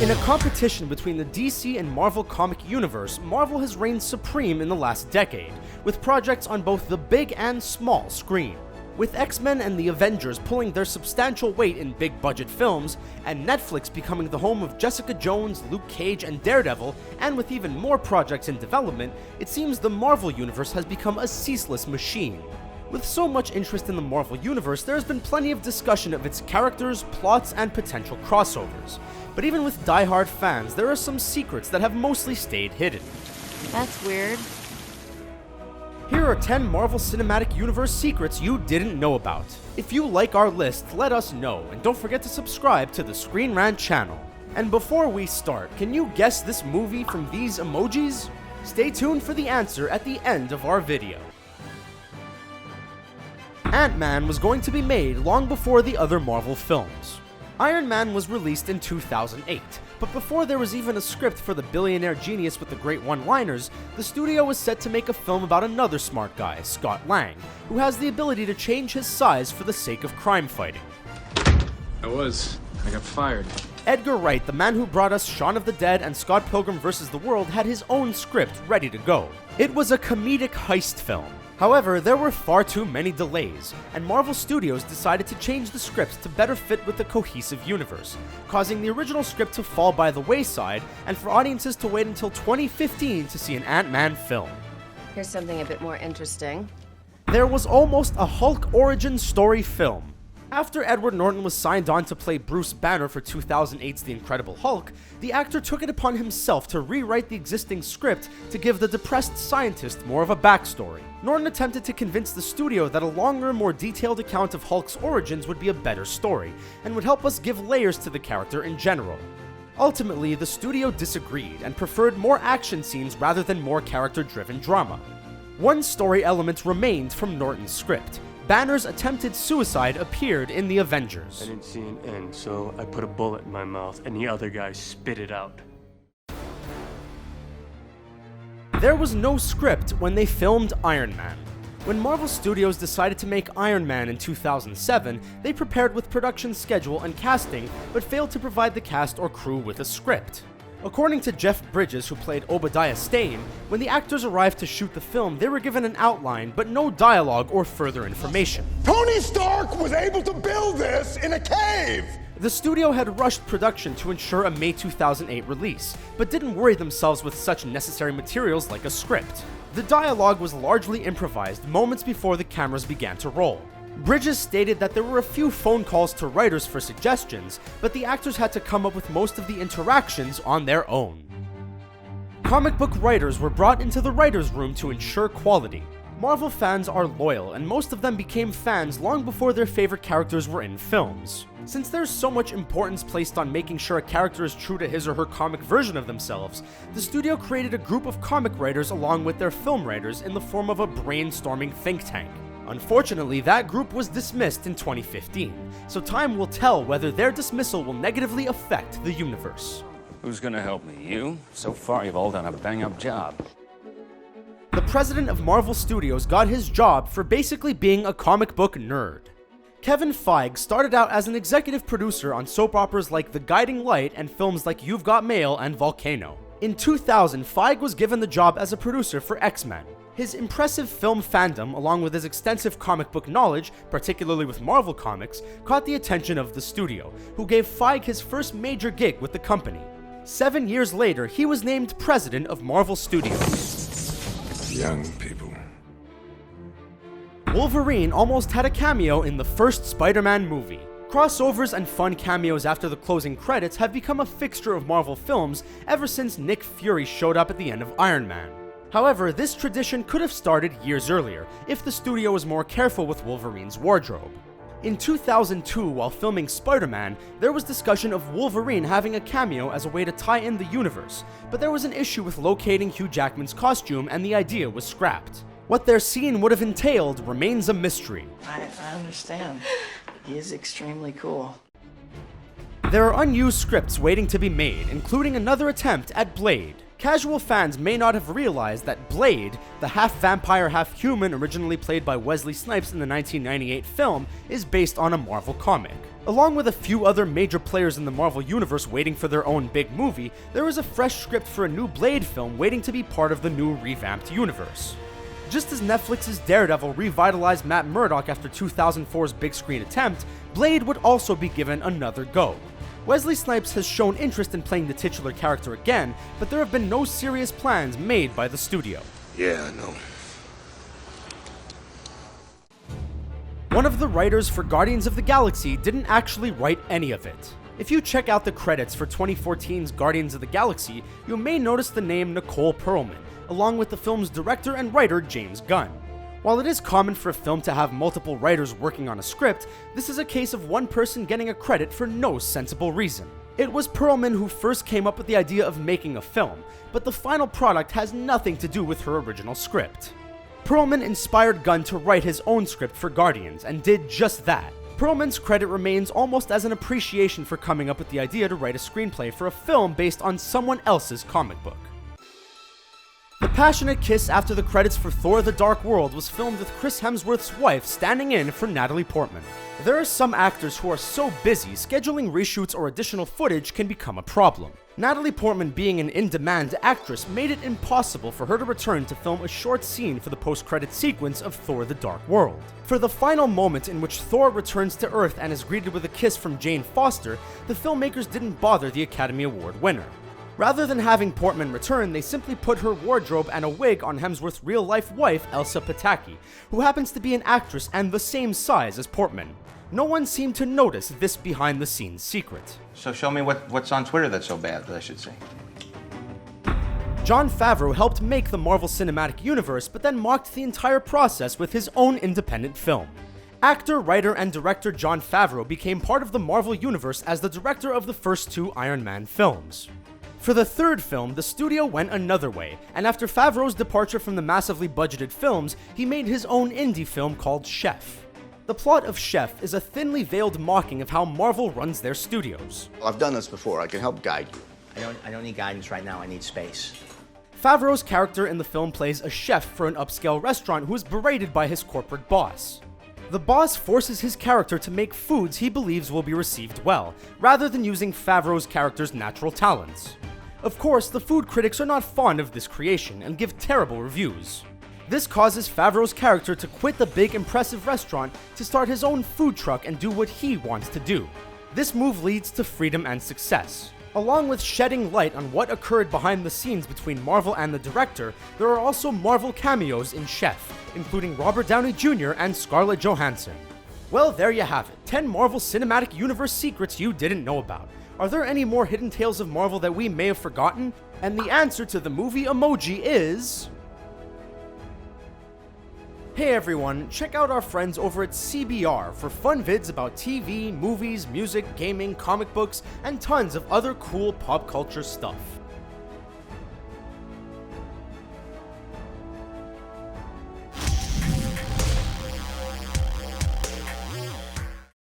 In a competition between the DC and Marvel comic universe, Marvel has reigned supreme in the last decade, with projects on both the big and small screen. With X-Men and the Avengers pulling their substantial weight in big-budget films, and Netflix becoming the home of Jessica Jones, Luke Cage, and Daredevil, and with even more projects in development, it seems the Marvel Universe has become a ceaseless machine. With so much interest in the Marvel Universe, there has been plenty of discussion of its characters, plots, and potential crossovers. But even with die-hard fans, there are some secrets that have mostly stayed hidden. That's weird. Here are 10 Marvel Cinematic Universe secrets you didn't know about. If you like our list, let us know, and don't forget to subscribe to the ScreenRant channel. And before we start, can you guess this movie from these emojis? Stay tuned for the answer at the end of our video. Ant-Man was going to be made long before the other Marvel films. Iron Man was released in 2008, but before there was even a script for the billionaire genius with the great one-liners, the studio was set to make a film about another smart guy, Scott Lang, who has the ability to change his size for the sake of crime fighting. I got fired. Edgar Wright, the man who brought us Shaun of the Dead and Scott Pilgrim vs. the World, had his own script ready to go. It was a comedic heist film. However, there were far too many delays, and Marvel Studios decided to change the scripts to better fit with the cohesive universe, causing the original script to fall by the wayside and for audiences to wait until 2015 to see an Ant-Man film. Here's something a bit more interesting. There was almost a Hulk origin story film. After Edward Norton was signed on to play Bruce Banner for 2008's The Incredible Hulk, the actor took it upon himself to rewrite the existing script to give the depressed scientist more of a backstory. Norton attempted to convince the studio that a longer, more detailed account of Hulk's origins would be a better story, and would help us give layers to the character in general. Ultimately, the studio disagreed and preferred more action scenes rather than more character-driven drama. One story element remained from Norton's script. Banner's attempted suicide appeared in the Avengers. I didn't see an end, so I put a bullet in my mouth and the other guy spit it out. There was no script when they filmed Iron Man. When Marvel Studios decided to make Iron Man in 2007, they prepared with production schedule and casting, but failed to provide the cast or crew with a script. According to Jeff Bridges, who played Obadiah Stane, when the actors arrived to shoot the film, they were given an outline, but no dialogue or further information. Tony Stark was able to build this in a cave! The studio had rushed production to ensure a May 2008 release, but didn't worry themselves with such necessary materials like a script. The dialogue was largely improvised moments before the cameras began to roll. Bridges stated that there were a few phone calls to writers for suggestions, but the actors had to come up with most of the interactions on their own. Comic book writers were brought into the writer's room to ensure quality. Marvel fans are loyal, and most of them became fans long before their favorite characters were in films. Since there's so much importance placed on making sure a character is true to his or her comic version of themselves, the studio created a group of comic writers along with their film writers in the form of a brainstorming think tank. Unfortunately, that group was dismissed in 2015, so time will tell whether their dismissal will negatively affect the universe. Who's gonna help me? You? So far, you've all done a bang-up job. The president of Marvel Studios got his job for basically being a comic book nerd. Kevin Feige started out as an executive producer on soap operas like The Guiding Light and films like You've Got Mail and Volcano. In 2000, Feige was given the job as a producer for X-Men. His impressive film fandom, along with his extensive comic book knowledge, particularly with Marvel Comics, caught the attention of the studio, who gave Feige his first major gig with the company. 7 years later, he was named president of Marvel Studios. Young people. Wolverine almost had a cameo in the first Spider-Man movie. Crossovers and fun cameos after the closing credits have become a fixture of Marvel films ever since Nick Fury showed up at the end of Iron Man. However, this tradition could have started years earlier, if the studio was more careful with Wolverine's wardrobe. In 2002, while filming Spider-Man, there was discussion of Wolverine having a cameo as a way to tie in the universe, but there was an issue with locating Hugh Jackman's costume and the idea was scrapped. What their scene would have entailed remains a mystery. I understand. He is extremely cool. There are unused scripts waiting to be made, including another attempt at Blade. Casual fans may not have realized that Blade, the half-vampire, half-human originally played by Wesley Snipes in the 1998 film, is based on a Marvel comic. Along with a few other major players in the Marvel Universe waiting for their own big movie, there is a fresh script for a new Blade film waiting to be part of the new revamped universe. Just as Netflix's Daredevil revitalized Matt Murdock after 2004's big screen attempt, Blade would also be given another go. Wesley Snipes has shown interest in playing the titular character again, but there have been no serious plans made by the studio. Yeah, I know. One of the writers for Guardians of the Galaxy didn't actually write any of it. If you check out the credits for 2014's Guardians of the Galaxy, you may notice the name Nicole Perlman, along with the film's director and writer James Gunn. While it is common for a film to have multiple writers working on a script, this is a case of one person getting a credit for no sensible reason. It was Perlman who first came up with the idea of making a film, but the final product has nothing to do with her original script. Perlman inspired Gunn to write his own script for Guardians, and did just that. Perlman's credit remains almost as an appreciation for coming up with the idea to write a screenplay for a film based on someone else's comic book. The passionate kiss after the credits for Thor: The Dark World was filmed with Chris Hemsworth's wife standing in for Natalie Portman. There are some actors who are so busy, scheduling reshoots or additional footage can become a problem. Natalie Portman, being an in-demand actress, made it impossible for her to return to film a short scene for the post-credit sequence of Thor: The Dark World. For the final moment in which Thor returns to Earth and is greeted with a kiss from Jane Foster, the filmmakers didn't bother the Academy Award winner. Rather than having Portman return, they simply put her wardrobe and a wig on Hemsworth's real-life wife, Elsa Pataky, who happens to be an actress and the same size as Portman. No one seemed to notice this behind-the-scenes secret. So show me what's on Twitter that's so bad that I should see. Jon Favreau helped make the Marvel Cinematic Universe, but then mocked the entire process with his own independent film. Actor, writer, and director Jon Favreau became part of the Marvel Universe as the director of the first two Iron Man films. For the third film, the studio went another way, and after Favreau's departure from the massively budgeted films, he made his own indie film called Chef. The plot of Chef is a thinly veiled mocking of how Marvel runs their studios. Well, I've done this before. I can help guide you. I don't need guidance right now. I need space. Favreau's character in the film plays a chef for an upscale restaurant who is berated by his corporate boss. The boss forces his character to make foods he believes will be received well, rather than using Favreau's character's natural talents. Of course, the food critics are not fond of this creation and give terrible reviews. This causes Favreau's character to quit the big impressive restaurant to start his own food truck and do what he wants to do. This move leads to freedom and success. Along with shedding light on what occurred behind the scenes between Marvel and the director, there are also Marvel cameos in Chef, including Robert Downey Jr. and Scarlett Johansson. Well, there you have it, 10 Marvel Cinematic Universe secrets you didn't know about. Are there any more hidden tales of Marvel that we may have forgotten? And the answer to the movie emoji is... Hey everyone, check out our friends over at CBR for fun vids about TV, movies, music, gaming, comic books, and tons of other cool pop culture stuff.